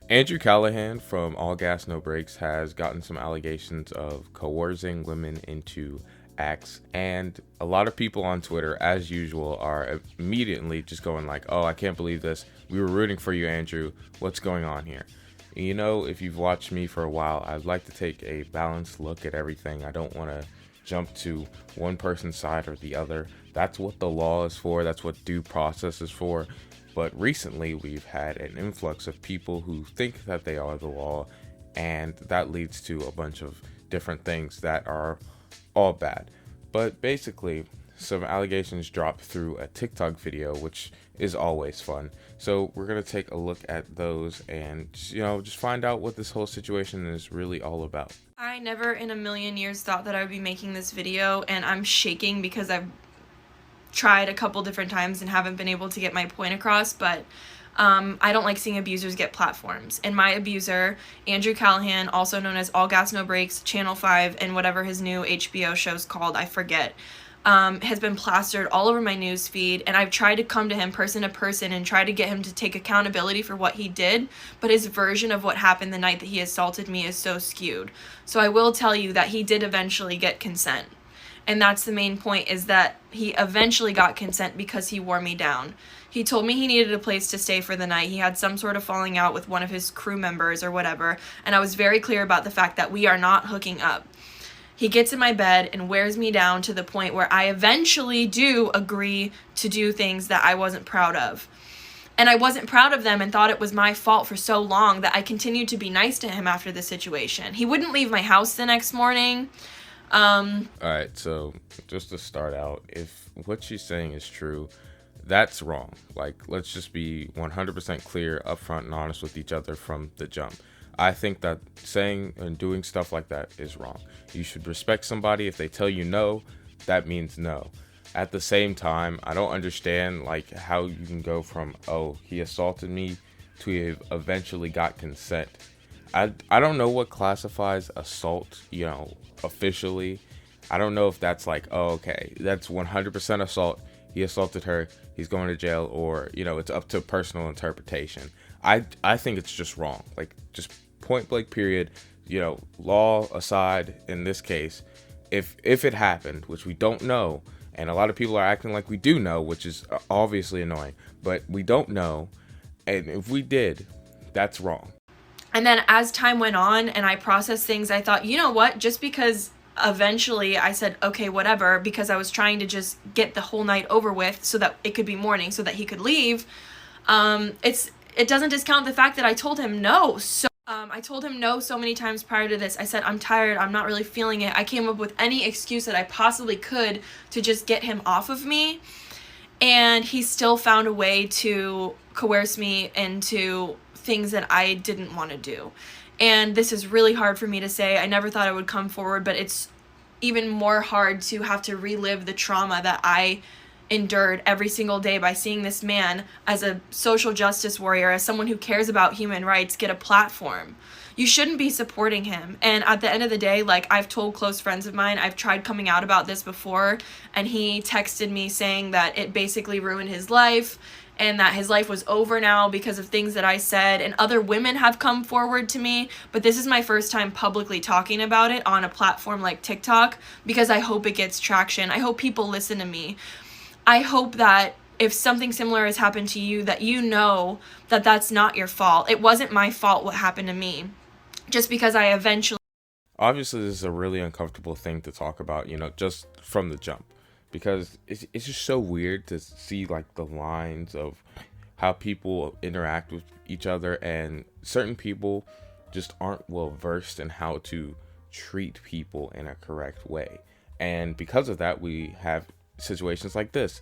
Andrew Callahan from All Gas No Brakes has gotten some allegations of coercing women into acts, and a lot of people on Twitter, as usual, are immediately just going like, "Oh, I can't believe this. We were rooting for you, Andrew. What's going on here?" You know, if you've watched me for a while, I'd like to take a balanced look at everything. I don't want to jump to one person's side or the other. That's what the law is for. That's what due process is for. But recently, we've had an influx of people who think that they are the law, and that leads to a bunch of different things that are all bad. But basically, some allegations dropped through a TikTok video, which is always fun. So we're going to take a look at those and, just find out what this whole situation is really all about. I never in a million years thought that I would be making this video, and I'm shaking because I've tried a couple different times and haven't been able to get my point across, but I don't like seeing abusers get platforms. And my abuser, Andrew Callahan, also known as All Gas No Brakes, Channel 5, and whatever his new HBO show's called, I forget, has been plastered all over my news feed, and I've tried to come to him person to person and try to get him to take accountability for what he did, but his version of what happened the night that he assaulted me is so skewed. So I will tell you that he did eventually get consent. And that's the main point, is that he eventually got consent because he wore me down. He told me he needed a place to stay for the night. He had some sort of falling out with one of his crew members or whatever, and I was very clear about the fact that we are not hooking up. He gets in my bed and wears me down to the point where I eventually do agree to do things that I wasn't proud of. And I wasn't proud of them and thought it was my fault for so long that I continued to be nice to him after the situation. He wouldn't leave my house the next morning. All right, so just to start out, if what she's saying is true, that's wrong. Like, let's just be 100% clear, upfront, and honest with each other from the jump. I think that saying and doing stuff like that is wrong. You should respect somebody. If they tell you no, that means no. At the same time, I don't understand like how you can go from, oh, he assaulted me, to he eventually got consent. I don't know what classifies assault, officially. I don't know if that's like, oh, okay, that's 100% assault. He assaulted her. He's going to jail, or it's up to personal interpretation. I think it's just wrong. Like, just point blank period. Law aside, in this case, if it happened, which we don't know, and a lot of people are acting like we do know, which is obviously annoying, but we don't know, and if we did, that's wrong. And then as time went on and I processed things, I thought, you know what, just because eventually I said, okay, whatever, because I was trying to just get the whole night over with so that it could be morning so that he could leave, it doesn't discount the fact that I told him no. So I told him no so many times prior to this. I said, I'm tired, I'm not really feeling it. I came up with any excuse that I possibly could to just get him off of me. And he still found a way to coerce me into things that I didn't want to do. And this is really hard for me to say. I never thought I would come forward, but it's even more hard to have to relive the trauma that I endured every single day by seeing this man, as a social justice warrior, as someone who cares about human rights, get a platform. You shouldn't be supporting him. And at the end of the day, like, I've told close friends of mine, I've tried coming out about this before, and he texted me saying that it basically ruined his life and that his life was over now because of things that I said, and other women have come forward to me, but this is my first time publicly talking about it on a platform like TikTok, because I hope it gets traction. I hope people listen to me. I hope that if something similar has happened to you, that you know that that's not your fault. It wasn't my fault what happened to me, just because I eventually... Obviously, this is a really uncomfortable thing to talk about, just from the jump, because it's just so weird to see like the lines of how people interact with each other, and certain people just aren't well versed in how to treat people in a correct way. And because of that, we have situations like this,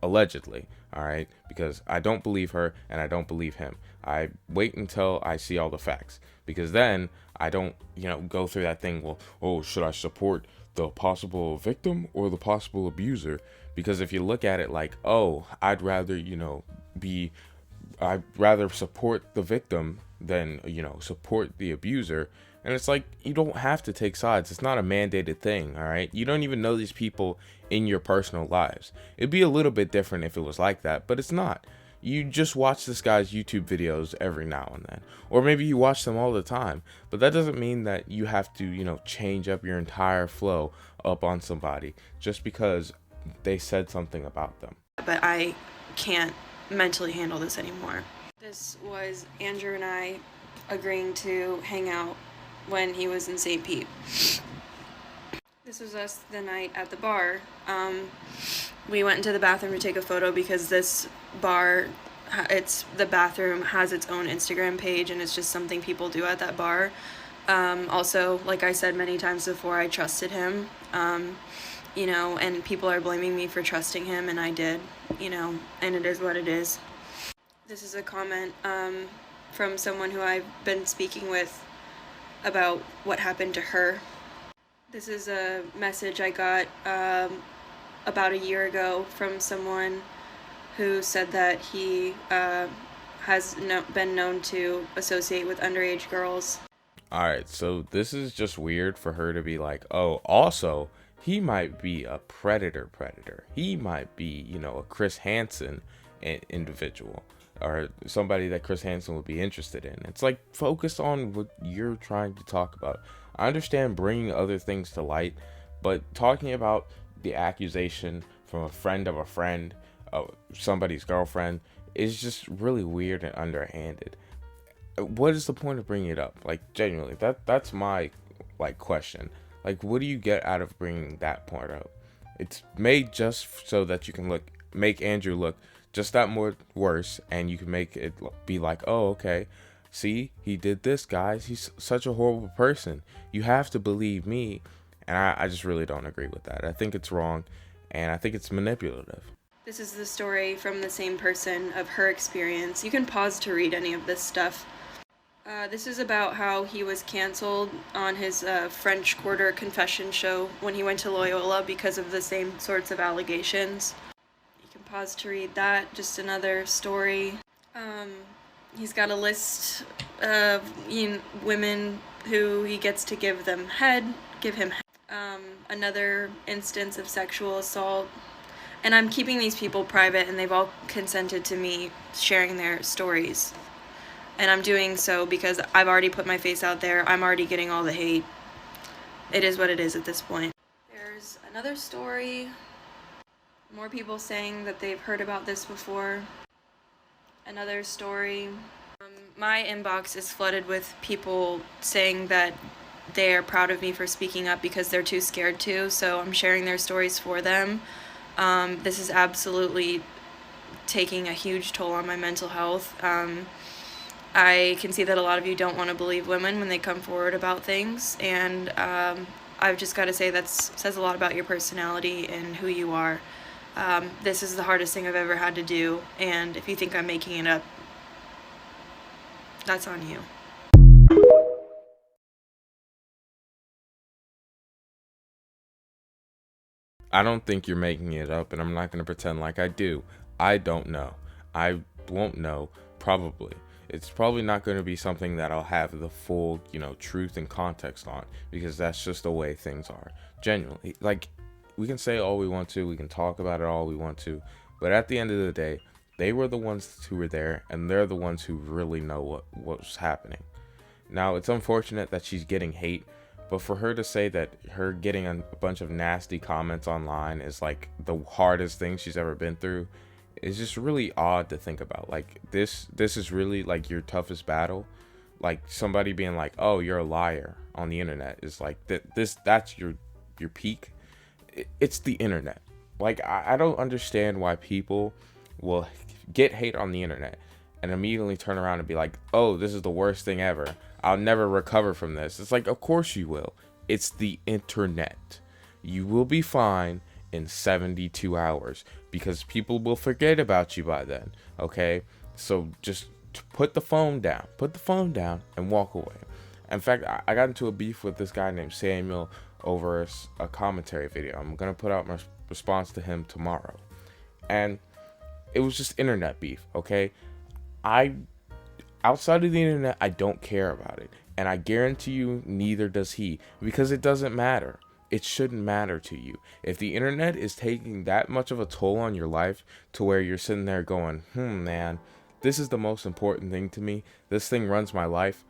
allegedly. All right, because I don't believe her and I don't believe him. I wait until I see all the facts, because then I don't go through that thing, well, oh, should I support the possible victim or the possible abuser? Because if you look at it like, oh, I'd rather support the victim than support the abuser. And it's like, you don't have to take sides. It's not a mandated thing. All right, you don't even know these people in your personal lives. It'd be a little bit different if it was like that, but it's not. You just watch this guy's YouTube videos every now and then, or maybe you watch them all the time, but that doesn't mean that you have to, change up your entire flow up on somebody just because they said something about them. But I can't mentally handle this anymore. This was Andrew and I agreeing to hang out when he was in St. Pete. This was us the night at the bar. We went into the bathroom to take a photo because this bar, the bathroom has its own Instagram page, and it's just something people do at that bar. Also, like I said many times before, I trusted him, and people are blaming me for trusting him, and I did, and it is what it is. This is a comment from someone who I've been speaking with about what happened to her. This is a message I got about a year ago from someone who said that he has been known to associate with underage girls. Alright, so this is just weird for her to be like, oh, also, he might be a predator. He might be, a Chris Hansen individual, or somebody that Chris Hansen would be interested in. It's like, focus on what you're trying to talk about. I understand bringing other things to light, but talking about the accusation from a friend of somebody's girlfriend, is just really weird and underhanded. What is the point of bringing it up? Like, genuinely, that's my question. Like, what do you get out of bringing that part up? It's made just so that you can make Andrew look just that more worse, and you can make it be like, oh, okay, see, he did this, guys. He's such a horrible person. You have to believe me. And I just really don't agree with that. I think it's wrong, and I think it's manipulative. This is the story from the same person of her experience. You can pause to read any of this stuff. This is about how he was canceled on his French Quarter confession show when he went to Loyola because of the same sorts of allegations. You can pause to read that. Just another story. He's got a list of women who he gets to give him head. Another instance of sexual assault. And I'm keeping these people private, and they've all consented to me sharing their stories. And I'm doing so because I've already put my face out there. I'm already getting all the hate. It is what it is at this point. There's another story. More people saying that they've heard about this before. Another story. My inbox is flooded with people saying that they are proud of me for speaking up because they're too scared to, so I'm sharing their stories for them. This is absolutely taking a huge toll on my mental health. I can see that a lot of you don't want to believe women when they come forward about things, and I've just got to say that says a lot about your personality and who you are. This is the hardest thing I've ever had to do, and if you think I'm making it up, that's on you. I don't think you're making it up, and I'm not going to pretend like I do. I don't know. I won't know, probably. It's probably not going to be something that I'll have the full, truth and context on, because that's just the way things are. Genuinely. Like, we can say all we want to, we can talk about it all we want to, but at the end of the day, they were the ones who were there, and they're the ones who really know what was happening. Now, it's unfortunate that she's getting hate, but for her to say that her getting a bunch of nasty comments online is like the hardest thing she's ever been through is just really odd to think about. Like, this is really like your toughest battle. Like, somebody being like, oh, you're a liar on the internet is like that's your peak. It's the internet. Like, I don't understand why people will get hate on the internet and immediately turn around and be like, oh, this is the worst thing ever. I'll never recover from this. It's like, of course you will. It's the internet. You will be fine in 72 hours because people will forget about you by then. Okay? So just put the phone down. Put the phone down and walk away. In fact, I got into a beef with this guy named Samuel over a commentary video. I'm going to put out my response to him tomorrow. And it was just internet beef, okay? Outside of the internet, I don't care about it. And I guarantee you, neither does he. Because it doesn't matter. it shouldn't matter to you. If the internet is taking that much of a toll on your life to where you're sitting there going, man, this is the most important thing to me, this thing runs my life,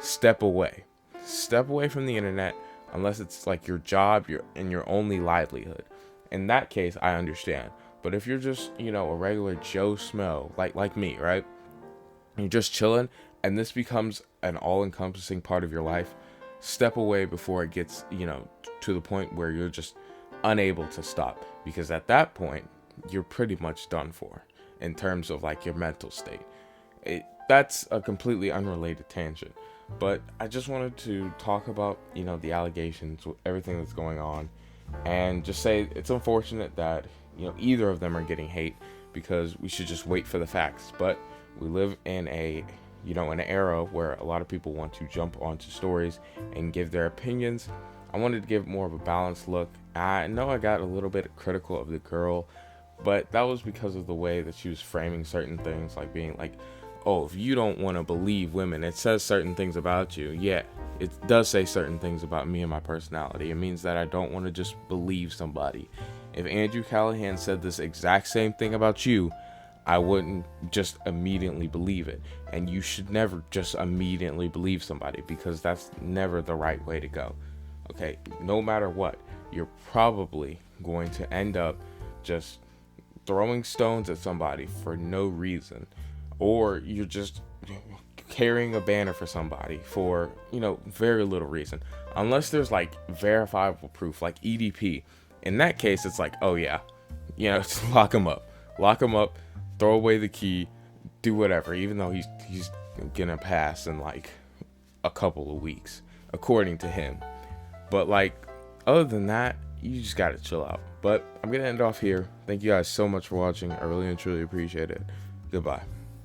step away. Step away from the internet unless it's like your job, your only livelihood. In that case, I understand. But if you're just, a regular Joe Schmo, like me, right? You're just chilling and this becomes an all-encompassing part of your life, step away before it gets, to the point where you're just unable to stop. Because at that point, you're pretty much done for in terms of like your mental state. That's a completely unrelated tangent. But I just wanted to talk about, the allegations, everything that's going on, and just say it's unfortunate that, either of them are getting hate, because we should just wait for the facts. But we live in an era where a lot of people want to jump onto stories and give their opinions. I wanted to give more of a balanced look. I know I got a little bit critical of the girl, but that was because of the way that she was framing certain things, like being like, oh, if you don't want to believe women, it says certain things about you. Yeah, it does say certain things about me and my personality. It means that I don't want to just believe somebody. If Andrew Callahan said this exact same thing about you, I wouldn't just immediately believe it. And you should never just immediately believe somebody, because that's never the right way to go. Okay, no matter what, you're probably going to end up just throwing stones at somebody for no reason. Or you're just carrying a banner for somebody for, very little reason. Unless there's like verifiable proof, like EDP. In that case, it's like, oh yeah, just lock him up. Lock him up, throw away the key, do whatever, even though he's gonna pass in like a couple of weeks, according to him. But like, other than that, you just gotta chill out. But I'm gonna end off here. Thank you guys so much for watching. I really and truly appreciate it. Goodbye.